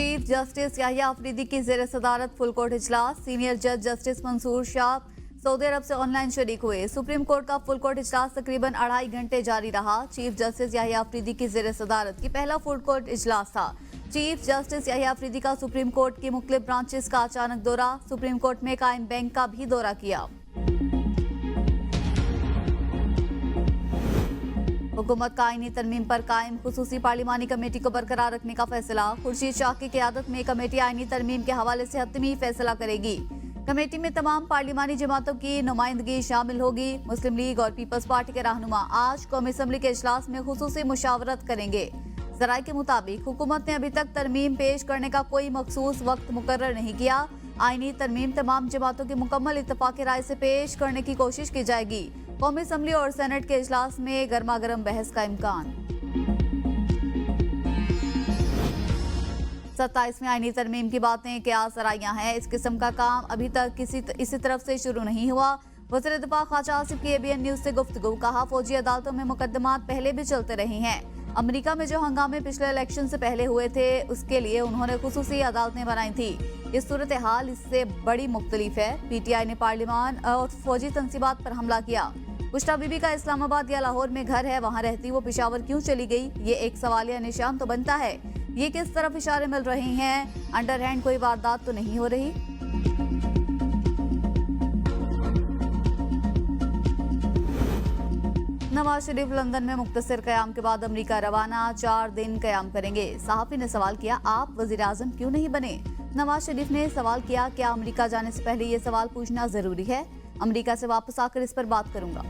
Chief justice Yahya Afridi की ज़ेर सदारत फुल कोर्ट इजलास। सीनियर जज जस्टिस मंसूर शाह सऊदी अरब से ऑनलाइन शरीक हुए। सुप्रीम कोर्ट का फुल कोर्ट इजलास तकरीबन 2.5 घंटे जारी रहा। चीफ जस्टिस याहिया अफरीदी की ज़ेर सदारत की पहला फुल कोर्ट इजलास था। चीफ जस्टिस याहिया अफरीदी का सुप्रीम कोर्ट की मुख्तलिफ ब्रांचेस का अचानक दौरा। सुप्रीम कोर्ट में कायम बैंक का भी दौरा किया। हुकूमत का आईनी तरमीम पर कायम खुसूसी पार्लिमानी कमेटी को बरकरार रखने का फैसला। खुर्शीद शाह की क़यादत में कमेटी आईनी तरमीम के हवाले से हतमी फैसला करेगी। कमेटी में तमाम पार्लिमानी जमातों की नुमाइंदगी शामिल होगी। मुस्लिम लीग और पीपल्स पार्टी के रहनुमा आज कौमी असम्बली के इजलास में खुसूसी मुशावरत करेंगे। ज़राए के मुताबिक हुकूमत ने अभी तक तरमीम पेश करने का कोई मखसूस वक्त मुकर्रर नहीं किया। आईनी तरमीम तमाम जमातों की मुकम्मल इत्तफाक़ी राय से पेश करने की कोशिश की जाएगी। कौमी असम्बली और सेनेट के इजलास में गर्मा गर्म बहस का इम्कान। 27वें आईनी तरमीम की बातें क्या सराइयां हैं। इस किस्म का काम अभी तक इसी तरफ से शुरू नहीं हुआ। वज़ीर दिफा ख्वाजा आसिफ की ABN न्यूज़ से गुफ्तगू। कहा, फौजी अदालतों में मुकदमात पहले भी चलते रहे हैं। अमेरिका में जो हंगामे पिछले इलेक्शन से पहले हुए थे उसके लिए उन्होंने खुसूसी अदालतें बनाई थी। इस सूरत हाल इससे बड़ी मुख्तलिफ है। PTI ने पार्लिमान और फौजी तंसीबात पर हमला किया। बुशरा बीबी का इस्लामाबाद या लाहौर में घर है, वहाँ रहती वो पेशावर क्यों चली गई, ये एक सवालिया निशान तो बनता है। ये किस तरफ इशारे मिल रहे हैं, अंडर हैंड कोई वारदात तो नहीं हो रही। नवाज शरीफ लंदन में मुख्तसर क़याम के बाद अमरीका रवाना। 4 दिन क़याम करेंगे। सहाफ़ी ने सवाल किया, आप वज़ीर आज़म क्यों नहीं बने। नवाज शरीफ ने सवाल किया, क्या अमरीका जाने से पहले ये सवाल पूछना जरूरी है। अमरीका से वापस आकर इस पर बात करूंगा।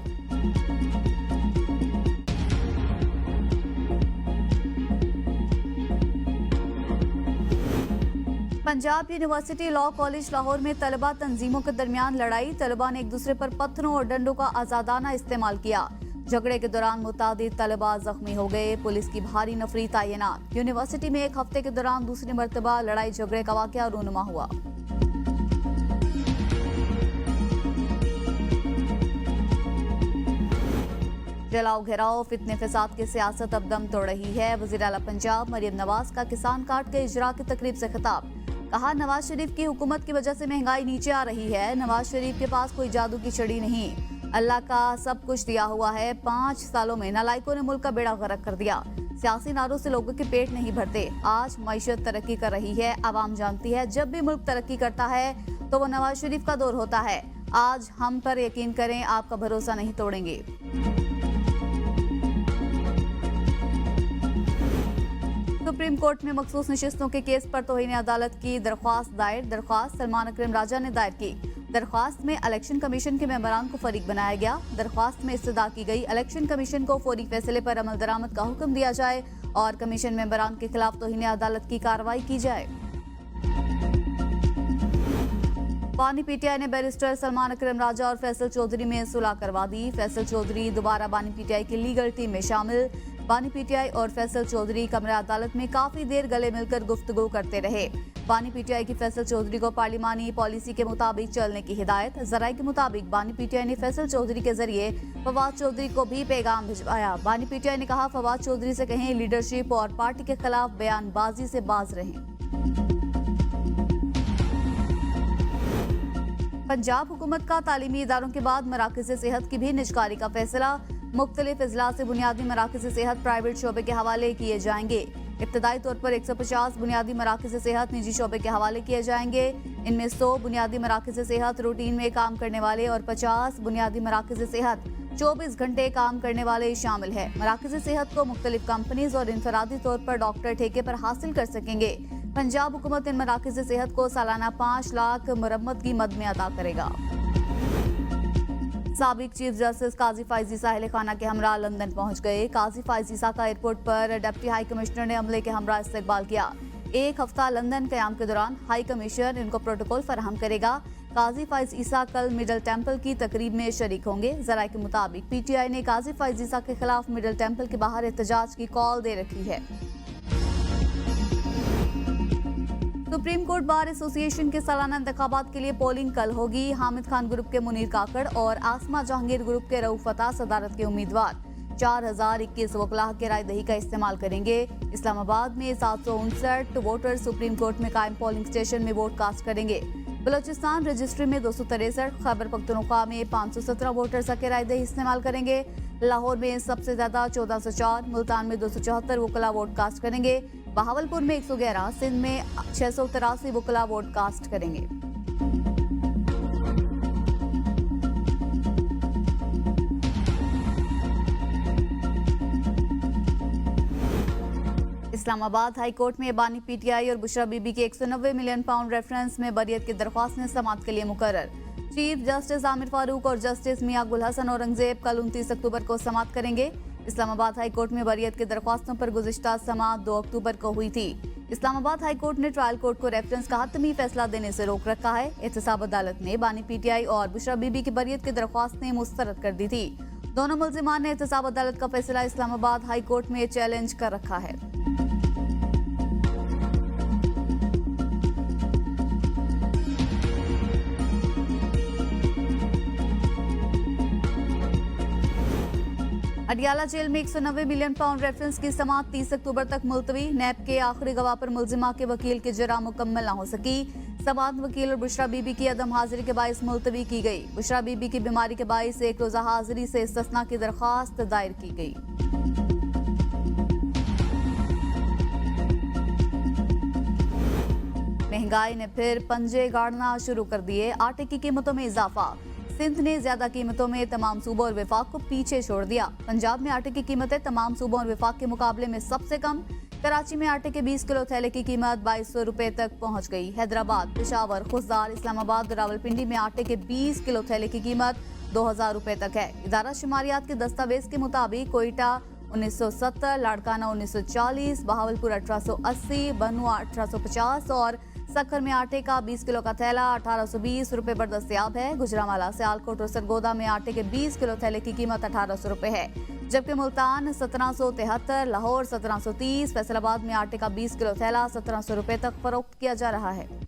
Punjab university law college Lahore में तलबा तंजीमों के दरमियान लड़ाई। तलबा ने एक दूसरे पर पत्थरों और डंडों का आजादाना इस्तेमाल किया। झगड़े के दौरान मुतादिद तलबा जख्मी हो गए। पुलिस की भारी नफरी तैनात। यूनिवर्सिटी में एक हफ्ते के दौरान दूसरी मरतबा लड़ाई झगड़े का वाकया रूनुमा हुआ। जलाओ घेराव फितने फसाद की सियासत अब दम तोड़ रही है। वज़ीर आला पंजाब मरियम नवाज का किसान कार्ड के इजरा की तकरीब से खिताब। कहा, नवाज शरीफ की हुकूमत की वजह से महंगाई नीचे आ रही है। नवाज शरीफ के पास कोई जादू की छड़ी नहीं, अल्लाह का सब कुछ दिया हुआ है। 5 सालों में नालायकों ने मुल्क का बेड़ा गर्क कर दिया। सियासी नारों से लोगों के पेट नहीं भरते। आज मईशत तरक्की कर रही है। आवाम जानती है जब भी मुल्क तरक्की करता है तो वो नवाज शरीफ का दौर होता है। आज हम पर यकीन करें, आपका भरोसा नहीं तोड़ेंगे। सुप्रीम कोर्ट में मखसूस नशिस्तों के केस पर तौहीन अदालत की दरख्वास्त दायर। दरख्वास्त सलमान अकरम राजा ने दायर की। दरख्वास्त में इलेक्शन कमीशन के मेंबरान को फरीक बनाया गया। दरख्वास्त में इस्तदा की गई, इलेक्शन कमीशन को फौरी फैसले पर अमल दरामद का हुक्म दिया जाए और कमीशन मेंबरान के खिलाफ तौहीन अदालत की कार्रवाई की जाए। बानी PTI ने बैरिस्टर सलमान अकरम राजा और फैसल चौधरी में सुलह करवा दी। फैसल चौधरी दोबारा बानी PTI की लीगल टीम में शामिल। बानी PTI और फैसल चौधरी कमरा अदालत में काफी देर गले मिलकर गुफ्तगू करते रहे। बानी PTI की फैसल चौधरी को पार्लिमानी पॉलिसी के मुताबिक चलने की हिदायत। ज़राए के मुताबिक बानी PTI ने फैसल चौधरी के जरिए फवाद चौधरी को भी पैगाम भिजवाया। बानी PTI ने कहा, फवाद चौधरी से कहें लीडरशिप और पार्टी के खिलाफ बयानबाजी से बाज रहें। पंजाब हुकूमत का तालीमी इदारों के बाद मराकज़ सेहत की भी निजकारी का फैसला। मुख्तलिफ अजला से बुनियादी मराकज़ सेहत प्राइवेट शोबे के हवाले किए जाएंगे। इब्तदाई तौर पर 150 बुनियादी मराकज़ सेहत निजी शोबे के हवाले किए जाएंगे। इनमें 100 बुनियादी मराकज़ सेहत रूटीन में काम करने वाले और 50 बुनियादी मराकज़ सेहत 24 घंटे काम करने वाले शामिल है। मराकज़ सेहत को मुख्तलिफ कंपनीज और इनफरादी तौर पर डॉक्टर ठेके पर हासिल कर सकेंगे। पंजाब हुकूमत इन मराकज़ सेहत को सालाना 5 लाख मुरम्मत की मद में अदा करेगा। साबिक चीफ जस्टिस काजी फायजी साहिल खाना के हमरा लंदन पहुंच गए। काजी फायजी का एयरपोर्ट पर डिप्टी हाई कमिश्नर ने अमले के हमरा इस्तकबाल किया। 1 हफ्ता लंदन क़याम के दौरान हाई कमिश्नर इनको प्रोटोकॉल फराहम करेगा। काजी फायज ईसा कल मिडल टेम्पल की तकरीब में शरीक होंगे। ज़राए के मुताबिक PTI ने काजी फायज ईसा के खिलाफ मिडल टेम्पल के बाहर एहतजाज की कॉल दे रखी है। सुप्रीम कोर्ट बार एसोसिएशन के सालाना इंतखाबात के लिए पोलिंग कल होगी। हामिद खान ग्रुप के मुनीर काकड़ और आसमा जहांगीर ग्रुप के रऊफ फता सदारत के उम्मीदवार। 4021 वकला किराए दही का इस्तेमाल करेंगे। इस्लामाबाद में 759 वोटर सुप्रीम कोर्ट में कायम पोलिंग स्टेशन में वोट कास्ट करेंगे। बलोचिस्तान रजिस्ट्री में 263, खैबर पख्तूनख्वा में 517 वोटर्स का किराए दही इस्तेमाल करेंगे। लाहौर में सबसे ज्यादा 1404, मुल्तान में 274 वकला वोट कास्ट करेंगे। बहावलपुर में 111, सिंध में 683 वकला वोट कास्ट करेंगे। इस्लामाबाद हाई कोर्ट में बानी पीटीआई और बुशरा बीबी के 190 मिलियन पाउंड रेफरेंस में बरियत की दरख्वास्त समाअत के लिए मुकर्रर। चीफ जस्टिस आमिर फारूक और जस्टिस मियां गुल हसन औरंगजेब कल 29 अक्टूबर को समाअत करेंगे। इस्लामाबाद हाई कोर्ट में बरियत की दरख्वास्तों पर गुज़िश्ता समाअत 2 अक्टूबर को हुई थी। इस्लामाबाद हाई कोर्ट ने ट्रायल कोर्ट को रेफरेंस का हतमी फैसला देने से रोक रखा है। एहतसाब अदालत ने बानी पीटीआई और बुशरा बीबी की बरियत की दरख्वास्तें मुस्तरद कर दी थी। दोनों मुल्जिमान ने एहतसाब अदालत का फैसला इस्लामाबाद हाई कोर्ट में चैलेंज कर रखा है। अडियाला जेल में 190 मिलियन पाउंड रेफरेंस की समाअत 30 अक्टूबर तक मुलतवी। नैब के आखिरी गवाह पर मुल्जिमा के वकील की जरा मुकम्मल न हो सकी। समाअत वकील और बुशरा बीबी की अदम हाजिरी के बाइस मुलतवी की गई। बुशरा बीबी की बीमारी के बाइस एक रोजा हाजिरी से इस्तिस्ना की दरख्वास्त दायर की गई। महंगाई ने फिर पंजे गाड़ना शुरू कर दिए। आटे की कीमतों में इजाफा। सिंध ने ज्यादा कीमतों में तमाम सूबों और विफाक को पीछे छोड़ दिया। पंजाब में आटे की कीमतें तमाम सूबों और विफाक के मुकाबले में सबसे कम। कराची में आटे के 20 किलो थैले की कीमत 2200 रुपए तक पहुंच गई। हैदराबाद, पेशावर, खुशदार, इस्लामाबाद और रावलपिंडी में आटे के 20 किलो थैले की कीमत 2000 रुपए तक है। इदारा शुमारियात के दस्तावेज के मुताबिक कोयटा 1970, लाड़काना 1940, बहावलपुर 1880, बनुआ 1850 और सखर में आटे का 20 किलो का थैला 1820 रुपए पर दस्तयाब है। गुजरांवाला, सियालकोट और सरगोदा में आटे के 20 किलो थैले की कीमत 1800 रुपए है, जबकि मुल्तान 1773, लाहौर 1730, फैसलाबाद में आटे का 20 किलो थैला 1700 रुपए तक फरोख्त किया जा रहा है।